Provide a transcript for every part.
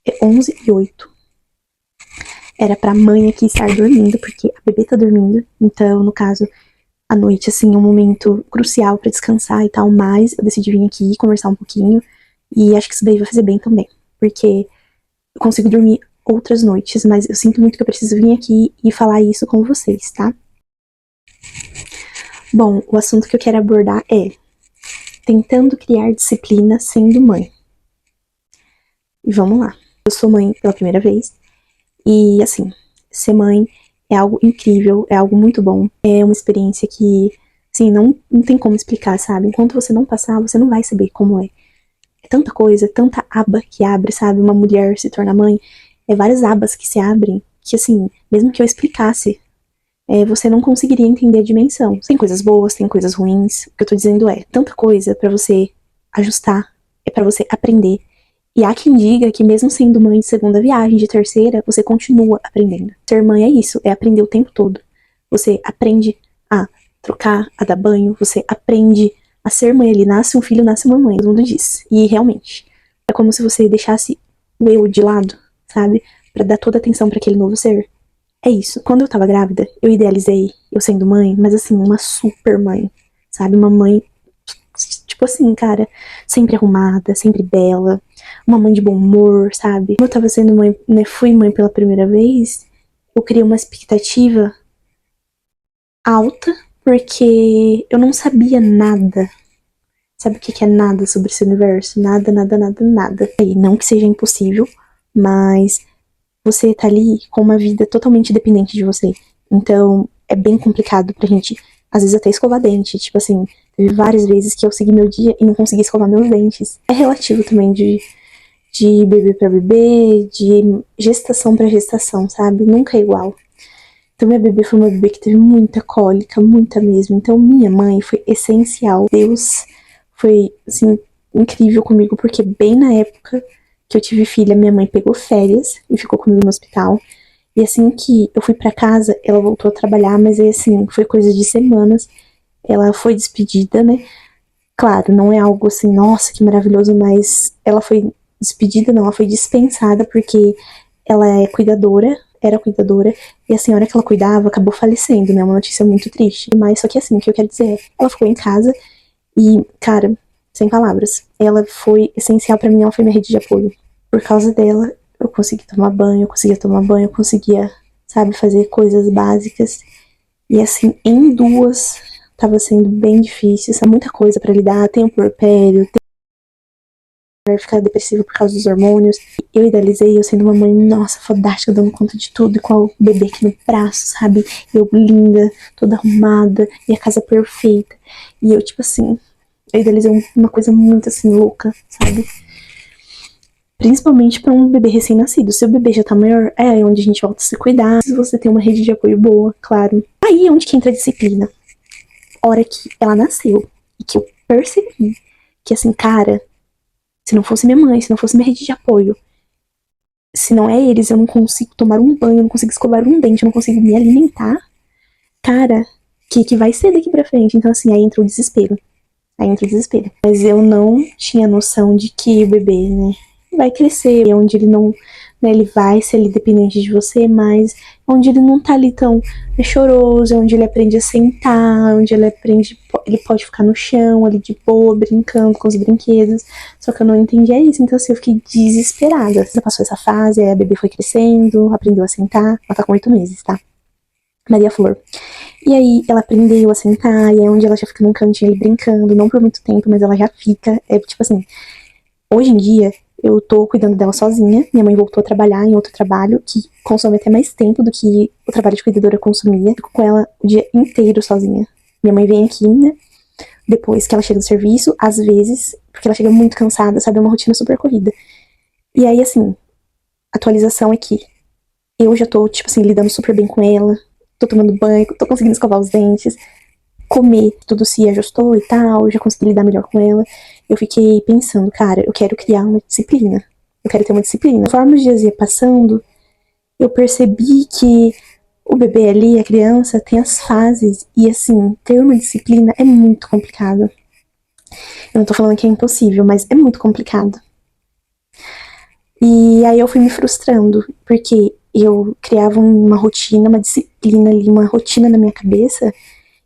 É 11h08. Era pra mãe aqui estar dormindo, porque a bebê tá dormindo. Então, no caso, à noite, assim, é um momento crucial pra descansar e tal. Mas eu decidi vir aqui conversar um pouquinho. E acho que isso daí vai fazer bem também. Porque eu consigo dormir outras noites, mas eu sinto muito que eu preciso vir aqui e falar isso com vocês, tá? Bom, o assunto que eu quero abordar é tentando criar disciplina sendo mãe. E vamos lá. Eu sou mãe pela primeira vez. E, assim, ser mãe é algo incrível, é algo muito bom. É uma experiência que, assim, não tem como explicar, sabe? Enquanto você não passar, você não vai saber como é. É tanta coisa, tanta aba que abre, sabe? Uma mulher se torna mãe. É várias abas que se abrem, que, assim, mesmo que eu explicasse, você não conseguiria entender a dimensão. Tem coisas boas, tem coisas ruins. O que eu tô dizendo é, tanta coisa pra você ajustar, é pra você aprender. E há quem diga que mesmo sendo mãe de segunda viagem, de terceira, você continua aprendendo. Ser mãe é isso, é aprender o tempo todo. Você aprende a trocar, a dar banho, você aprende a ser mãe ali. Nasce um filho, nasce uma mãe, todo mundo diz. E realmente, é como se você deixasse o eu de lado, sabe? Pra dar toda a atenção pra aquele novo ser. É isso. Quando eu tava grávida, eu idealizei eu sendo mãe, mas assim, uma super mãe, sabe? Uma mãe, tipo assim, cara, sempre arrumada, sempre bela, uma mãe de bom humor, sabe? Como eu tava sendo mãe, né, fui mãe pela primeira vez, eu criei uma expectativa alta, porque eu não sabia nada. Sabe o que é nada sobre esse universo? Nada, nada, nada, nada. E não que seja impossível, mas você tá ali com uma vida totalmente dependente de você. Então, é bem complicado pra gente, às vezes, até escovar dente. Tipo assim, teve várias vezes que eu segui meu dia e não consegui escovar meus dentes. É relativo também de bebê pra bebê, de gestação pra gestação, sabe? Nunca é igual. Então, minha bebê foi uma bebê que teve muita cólica, muita mesmo. Então, minha mãe foi essencial. Deus foi, assim, incrível comigo, porque bem na época que eu tive filha, minha mãe pegou férias e ficou comigo no hospital. E assim que eu fui pra casa, ela voltou a trabalhar, mas aí assim, foi coisa de semanas. Ela foi despedida, né? Claro, não é algo assim, nossa, que maravilhoso, mas ela foi despedida, não, ela foi dispensada porque ela é cuidadora, era cuidadora, e a senhora que ela cuidava acabou falecendo, né? Uma notícia muito triste. Mas só que assim, o que eu quero dizer é, ela ficou em casa e, cara, sem palavras, ela foi essencial pra mim, ela foi minha rede de apoio. Por causa dela, eu consegui tomar banho, eu conseguia tomar banho, eu conseguia, sabe, fazer coisas básicas. E assim, em duas, tava sendo bem difícil, sabe, muita coisa pra lidar, tem o puerpério, tem ficar depressivo por causa dos hormônios. Eu idealizei eu sendo uma mãe, nossa, fodástica, dando conta de tudo, e com o bebê aqui no braço, sabe? Eu linda, toda arrumada, e a casa perfeita. E eu, tipo assim, eu idealizei uma coisa muito assim, louca, sabe? Principalmente para um bebê recém-nascido. Se o bebê já tá maior, é aí onde a gente volta a se cuidar. Se você tem uma rede de apoio boa, claro. Aí é onde que entra a disciplina. Hora que ela nasceu e que eu percebi que, assim, cara, se não fosse minha mãe, se não fosse minha rede de apoio, se não é eles, eu não consigo tomar um banho, eu não consigo escovar um dente, eu não consigo me alimentar. Cara, que vai ser daqui pra frente? Então, assim, aí entra o desespero. Aí entra o desespero. Mas eu não tinha noção de que o bebê, né, vai crescer, onde ele não, né, ele vai ser ali dependente de você, mas onde ele não tá ali tão choroso, onde ele aprende a sentar, onde ele aprende, ele pode ficar no chão, ali de boa, brincando com os brinquedos, só que eu não entendia isso, então assim, eu fiquei desesperada. Já passou essa fase, aí a bebê foi crescendo, aprendeu a sentar, ela tá com 8 meses, tá? Maria Flor. E aí ela aprendeu a sentar, e é onde ela já fica num cantinho ali brincando, não por muito tempo, mas ela já fica, é tipo assim, hoje em dia, eu tô cuidando dela sozinha. Minha mãe voltou a trabalhar em outro trabalho que consome até mais tempo do que o trabalho de cuidadora consumia. Fico com ela o dia inteiro sozinha. Minha mãe vem aqui, né? Depois que ela chega do serviço, às vezes, porque ela chega muito cansada, sabe? É uma rotina super corrida. E aí, assim, a atualização é que eu já tô, tipo assim, lidando super bem com ela. Tô tomando banho, tô conseguindo escovar os dentes, comer, tudo se ajustou e tal, já consegui lidar melhor com ela. Eu fiquei pensando, cara, eu quero criar uma disciplina. Eu quero ter uma disciplina. Conforme os dias ia passando, eu percebi que o bebê ali, a criança, tem as fases. E assim, ter uma disciplina é muito complicado. Eu não tô falando que é impossível, mas é muito complicado. E aí eu fui me frustrando, porque eu criava uma rotina, uma disciplina ali, uma rotina na minha cabeça,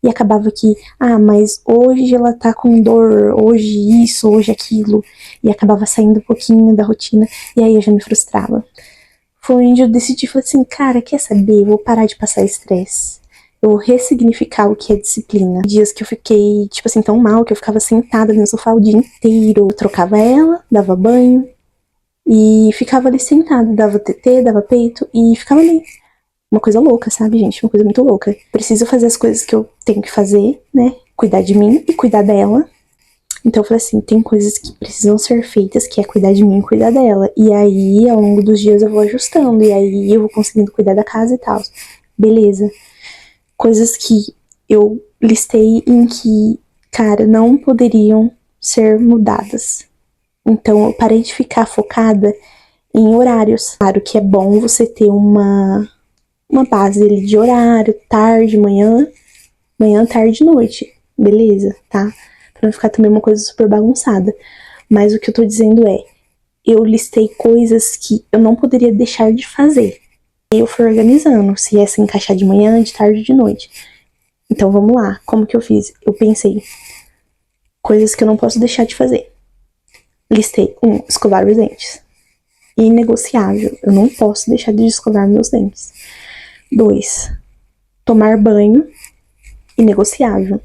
e acabava que, mas hoje ela tá com dor, hoje isso, hoje aquilo, e acabava saindo um pouquinho da rotina, e aí eu já me frustrava. Foi onde eu decidi, falei assim, cara, quer saber, eu vou parar de passar estresse. Eu vou ressignificar o que é disciplina. Dias que eu fiquei, tipo assim, tão mal, que eu ficava sentada no sofá o dia inteiro. Eu trocava ela, dava banho, e ficava ali sentada, dava TT, dava peito, e ficava ali. Uma coisa louca, sabe, gente? Uma coisa muito louca. Preciso fazer as coisas que eu tenho que fazer, né? Cuidar de mim e cuidar dela. Então eu falei assim, tem coisas que precisam ser feitas, que é cuidar de mim e cuidar dela. E aí, ao longo dos dias, eu vou ajustando. E aí eu vou conseguindo cuidar da casa e tal. Beleza. Coisas que eu listei em que, cara, não poderiam ser mudadas. Então eu parei de ficar focada em horários. Claro que é bom você ter uma base ali de horário, tarde, manhã, tarde, noite. Beleza, tá? Pra não ficar também uma coisa super bagunçada. Mas o que eu tô dizendo é, eu listei coisas que eu não poderia deixar de fazer. Eu fui organizando, se ia se encaixar de manhã, de tarde, de noite. Então vamos lá, como que eu fiz? Eu pensei, coisas que eu não posso deixar de fazer. Listei, escovar os dentes. Inegociável, eu não posso deixar de escovar meus dentes. 2, tomar banho. Inegociável,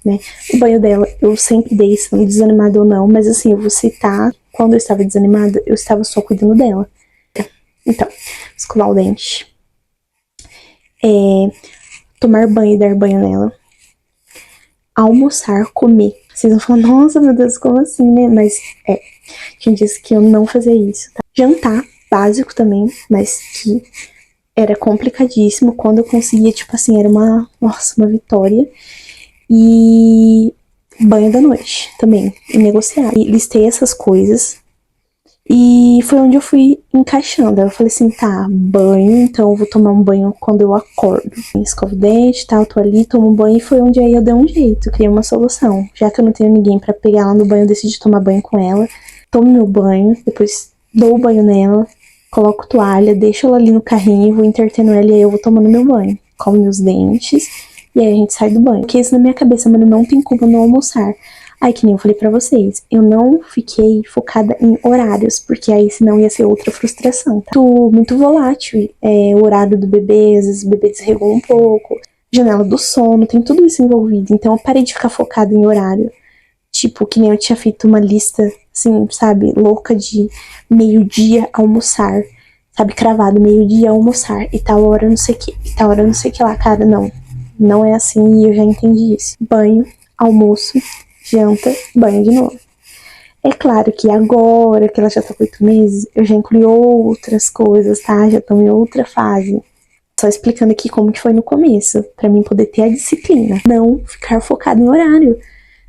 né? O banho dela, eu sempre dei, sendo desanimada ou não, mas assim, eu vou citar, quando eu estava desanimada, eu estava só cuidando dela. Então, escovar o dente. Tomar banho e dar banho nela. Almoçar, comer. Vocês vão falar, nossa, meu Deus, como assim, né? Mas quem disse que eu não fazia isso, tá? Jantar, básico também, mas que era complicadíssimo. Quando eu conseguia, tipo assim, era uma vitória. E banho da noite também, negociar. E listei essas coisas. E foi onde eu fui encaixando. Eu falei assim, tá, banho, então eu vou tomar um banho quando eu acordo. Escovo o dente, tal, tô ali, tomo um banho. E foi onde aí eu dei um jeito, criei uma solução. Já que eu não tenho ninguém pra pegar ela no banho, eu decidi tomar banho com ela. Tomo meu banho, depois dou o banho nela, coloco toalha, deixo ela ali no carrinho, vou intertendo ela e aí eu vou tomando meu banho. Como meus dentes, e aí a gente sai do banho. Porque isso na minha cabeça, mano, não tem como não almoçar. Aí, que nem eu falei pra vocês, eu não fiquei focada em horários, porque aí senão ia ser outra frustração, tá? Muito volátil, o horário do bebê, às vezes o bebê desregula um pouco, janela do sono, tem tudo isso envolvido. Então eu parei de ficar focada em horário. Tipo, que nem eu tinha feito uma lista, assim, sabe, louca de meio-dia almoçar, sabe, cravado, meio-dia almoçar, e tal hora não sei o que, e tal hora não sei o que lá, cara, não é assim e eu já entendi isso. Banho, almoço, janta, banho de novo. É claro que agora que ela já tá com 8 meses, eu já incluí outras coisas, tá? Já tô em outra fase. Só explicando aqui como que foi no começo, pra mim poder ter a disciplina. Não ficar focado em horário.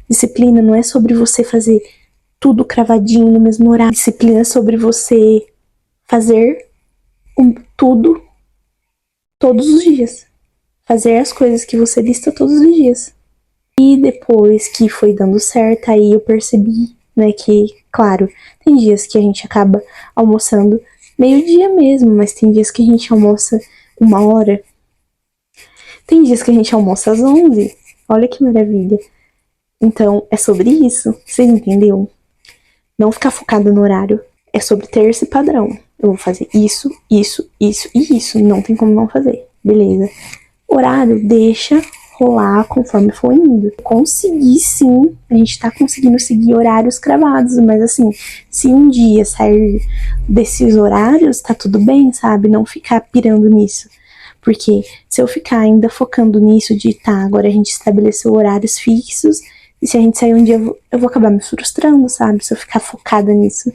Disciplina não é sobre você fazer tudo cravadinho no mesmo horário. Disciplina é sobre você fazer tudo todos os dias. Fazer as coisas que você lista todos os dias. E depois que foi dando certo, aí eu percebi, né, que, claro, tem dias que a gente acaba almoçando meio-dia mesmo, mas tem dias que a gente almoça 1 hora. Tem dias que a gente almoça às 11. Olha que maravilha. Então, é sobre isso, você entendeu? Não ficar focado no horário. É sobre ter esse padrão. Eu vou fazer isso, isso, isso e isso. Não tem como não fazer. Beleza. Horário, deixa rolar conforme for indo. Conseguir sim, a gente tá conseguindo seguir horários cravados, mas assim, se um dia sair desses horários, tá tudo bem, sabe? Não ficar pirando nisso. Porque se eu ficar ainda focando nisso de tá, agora a gente estabeleceu horários fixos, e se a gente sair um dia, eu vou acabar me frustrando, sabe? Se eu ficar focada nisso.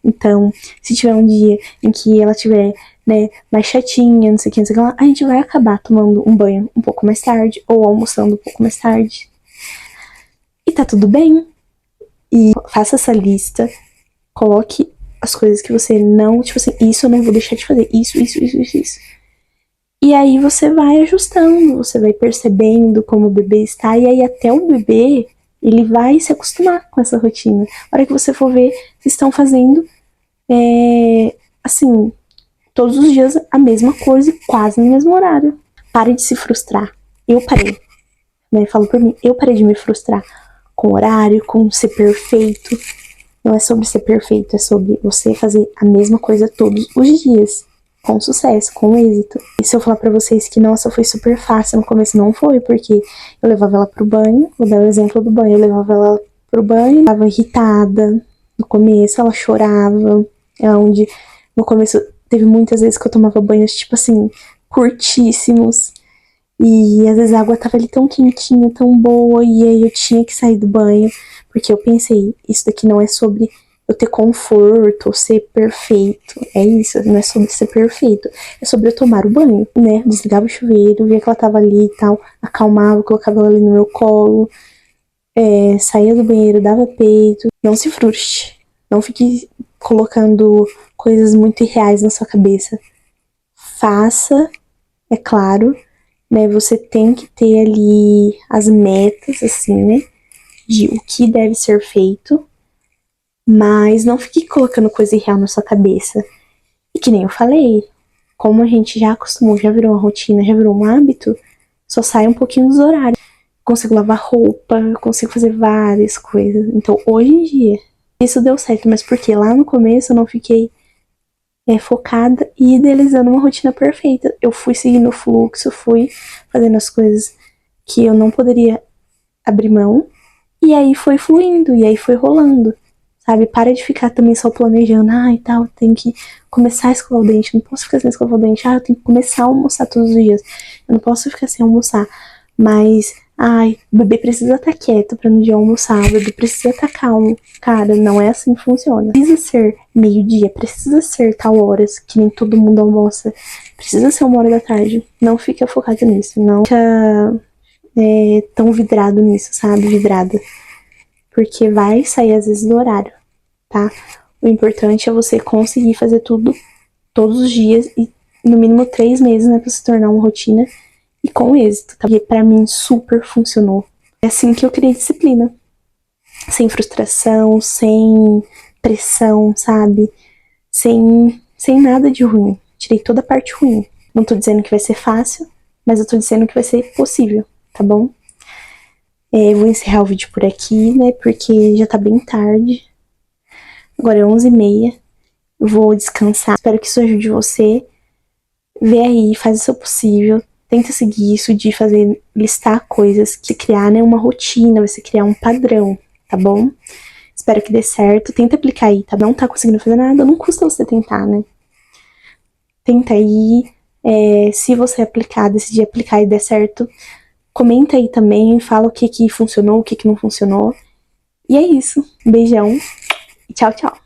Então, se tiver um dia em que ela tiver, né, mais chatinha, não sei o que, não sei o que lá, a gente vai acabar tomando um banho um pouco mais tarde, ou almoçando um pouco mais tarde. E tá tudo bem. E faça essa lista, coloque as coisas que você não, tipo assim, isso eu não vou deixar de fazer, isso, isso, isso, isso, isso. E aí você vai ajustando, você vai percebendo como o bebê está, e aí até o bebê, ele vai se acostumar com essa rotina. A hora que você for ver, vocês estão fazendo assim, todos os dias a mesma coisa e quase no mesmo horário. Pare de se frustrar. Eu parei, né? Falo por mim, eu parei de me frustrar com horário, com ser perfeito. Não é sobre ser perfeito, é sobre você fazer a mesma coisa todos os dias. Com sucesso, com êxito. E se eu falar pra vocês que, nossa, foi super fácil no começo, não foi, porque eu levava ela pro banho, vou dar o exemplo do banho, eu levava ela pro banho, tava irritada, no começo ela chorava, onde no começo teve muitas vezes que eu tomava banhos, tipo assim, curtíssimos, e às vezes a água tava ali tão quentinha, tão boa, e aí eu tinha que sair do banho, porque eu pensei, isso daqui não é sobre eu ter conforto, ou ser perfeito. É isso, não é sobre ser perfeito. É sobre eu tomar o banho, né? Desligava o chuveiro, via que ela tava ali e tal, acalmava, colocava ela ali no meu colo, saía do banheiro, dava peito. Não se frustre. Não fique colocando coisas muito irreais na sua cabeça. Faça, é claro, né? Você tem que ter ali as metas, assim, né? De o que deve ser feito, mas não fique colocando coisa irreal na sua cabeça. E que nem eu falei, como a gente já acostumou, já virou uma rotina, já virou um hábito, só sai um pouquinho dos horários. Consigo lavar roupa, consigo fazer várias coisas. Então, hoje em dia, isso deu certo, mas porque lá no começo eu não fiquei focada e idealizando uma rotina perfeita. Eu fui seguindo o fluxo, fui fazendo as coisas que eu não poderia abrir mão, e aí foi fluindo, e aí foi rolando. Sabe, para de ficar também só planejando, e tal, tem que começar a escovar o dente, não posso ficar sem escovar o dente, eu tenho que começar a almoçar todos os dias, eu não posso ficar sem almoçar, mas, o bebê precisa estar quieto pra no dia almoçar, o bebê precisa estar calmo. Cara, não é assim que funciona. Precisa ser meio-dia, precisa ser tal horas, que nem todo mundo almoça, precisa ser 1 hora da tarde, não fica focado nisso, não fica tão vidrado nisso, sabe, vidrada. Porque vai sair às vezes do horário, tá? O importante é você conseguir fazer tudo todos os dias e no mínimo 3 meses, né, pra se tornar uma rotina e com êxito, tá? Porque pra mim super funcionou. É assim que eu criei disciplina. Sem frustração, sem pressão, sabe? Sem nada de ruim. Tirei toda a parte ruim. Não tô dizendo que vai ser fácil, mas eu tô dizendo que vai ser possível, tá bom? Vou encerrar o vídeo por aqui, né? Porque já tá bem tarde. Agora é 11h30. Vou descansar. Espero que isso ajude você. Vê aí, faz o seu possível. Tenta seguir isso de fazer, listar coisas, que criar, né, uma rotina, você criar um padrão, tá bom? Espero que dê certo. Tenta aplicar aí, tá? Não tá conseguindo fazer nada, não custa você tentar, né? Tenta aí. Se você aplicar, decidir aplicar e der certo, comenta aí também, fala o que funcionou, o que não funcionou. E é isso. Um beijão e tchau, tchau.